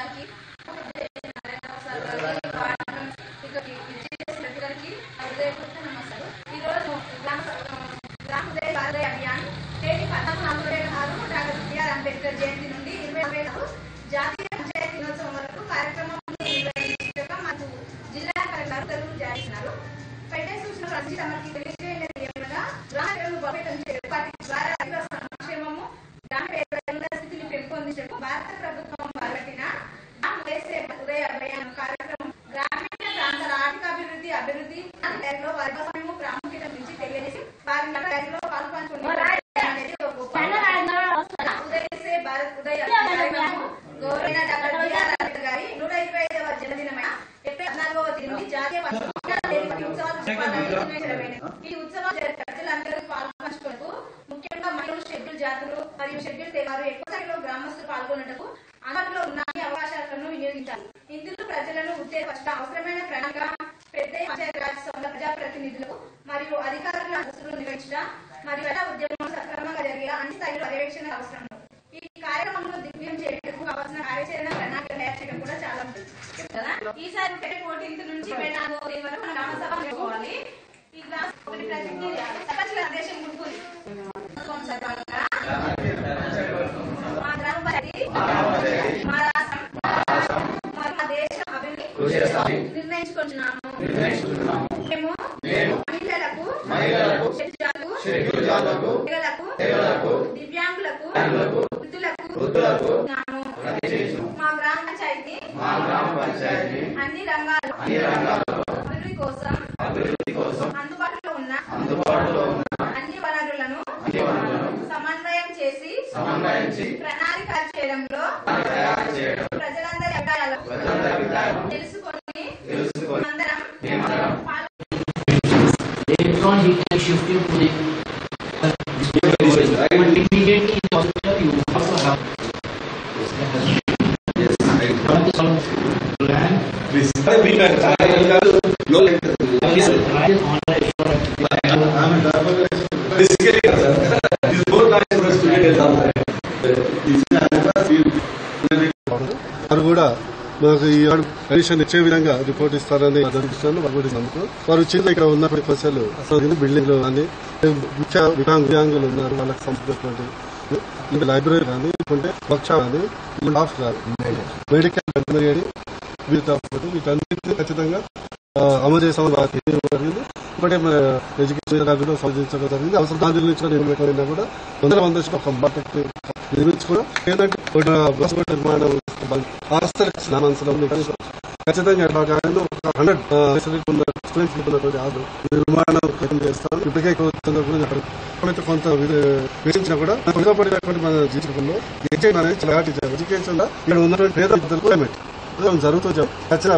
గారికి హృదయపూర్వక నమస్కారం. ఈరోజు గ్రామోదయ భారతీయ అభియాన్ తేదీ 14/4 డాక్టర్ బిఆర్ అంబేద్కర్ జయంతి నుండి 20 జాతీయ పంచాయతీ దినోత్సవం వరకు కార్యక్రమం నిర్వహించగా మాకు జిల్లా కలెక్టర్ జారీ చేశారు. పైన సూచన రచించి తమకి తెలియజేయలేదు ఏమనగా గ్రామాలను బలోపేతం చేయడం ద్వారా రైతుల సంక్షేమము గ్రామ పేదల స్థితిని పెంపొందించడం భారత ప్రభుత్వం చేపట్టిన ఉదయ అభియాన్ కార్యక్రమం గ్రామీణ ప్రాంతాల ఆర్థికాభివృద్ధి అభివృద్ధి లో భాగస్వామ్యము ప్రాముఖ్యత గురించి తెలియజేసి వారి రైతులో పాల్పంచుకునే ఉదయ గౌరవ డాక్టర్ బిఆర్ అంబేద్కర్ గారి 125వ జన్మదినమైన ఏప్రిల్ 14వ తేదీ జాతీయ ఈ ఉత్సవాలు ప్రజలందరూ పాల్పంచుకున్నకు ముఖ్యంగా మహిళలు షెడ్యూల్ జాతులు మరియు షెడ్యూల్ తెగారు ఎక్కువ సంఖ్యలో గ్రామస్తులు పాల్గొన్నటకు అందులో ఉన్న అవకాశాలను వినియోగించాలి. ఇందులో ప్రజలను ఉత్తేజపరచడం అవసరమైన ప్రణాళిక పెద్ద పంచాయతీరాజ్ సంస్థల ప్రజాప్రతినిధులకు మరియు అధికారుల దశలు నిర్వహించడం మరియు ప్రజా ఉద్యమం సక్రమంగా జరిగేలా అన్ని స్థాయిలో పర్యవేక్షణ అవసరం. ఈ కార్యక్రమంలో దిగ్విజయం చేయడానికి కావాల్సిన కార్యాచరణ ప్రణాళిక తయారు చేయడం కూడా చాలా ఉంటుంది కదా. ఈసారి 14 నుంచి 24వ తేదీ వరకు మనం గ్రామ సభ చేసుకోవాలి. ఈ గ్రామ సభ దేశం గుర్తుంది మా గ్రామ మా రాష్ట్రం మా దేశం అభివృద్ధి నిర్ణయించుకుంటున్నాము. మేము మహిళలకు దివ్యాంగులకు వృద్ధులకు మా గ్రామ పంచాయతీ అన్ని రంగాల్లో అభివృద్ధి కోసం అందుబాటులో ఉన్న అన్ని వనరులను సమన్వయం చేసి ప్రణాళిక చేయడంలో ప్రజలందరి అభిప్రాయాలు తెలుసుకొని అందరం electron he can shift it to the but immediately in the hospital you also have వారు కూడా మాకు ఈ కమిషన్ ఇచ్చే విధంగా రిపోర్ట్ ఇస్తారని నమ్మకం. వారు చిన్న ఇక్కడ ఉన్నటువంటి సమస్యలు బిల్డింగ్ లో కానీ ముఖ్య వికలాంగులు ఉన్నారు వాళ్ళకి సంబంధించినటువంటి లైబ్రరీ కానీ లేకుంటే వర్క్షాప్ కానీ స్టాఫ్ కానీ మెడికల్ వీటన్నింటినీ ఖచ్చితంగా అమలు చేసామని జరిగింది. ఇప్పటికే మన ఎడ్యుకేషన్ సాధించడం జరిగింది. అవసరం దాని నుంచి కూడా 100 ఒక మార్కెట్ నిర్మించుకోవడం ఏంటంటే నిర్మాణం ఖచ్చితంగా 100 స్టూడెంట్స్ నిర్మాణం చేస్తాం. ఇప్పటికే కొంత వేయించినా కూడా పడినటువంటి మన జీవితంలో ఎడ్యుకేషన్ అనేది చాలా ఎడ్యుకేషన్ లో ఇక్కడ ఉన్నటువంటి పేద విద్యార్థులకు జరుగుతూ ఖచ్చితంగా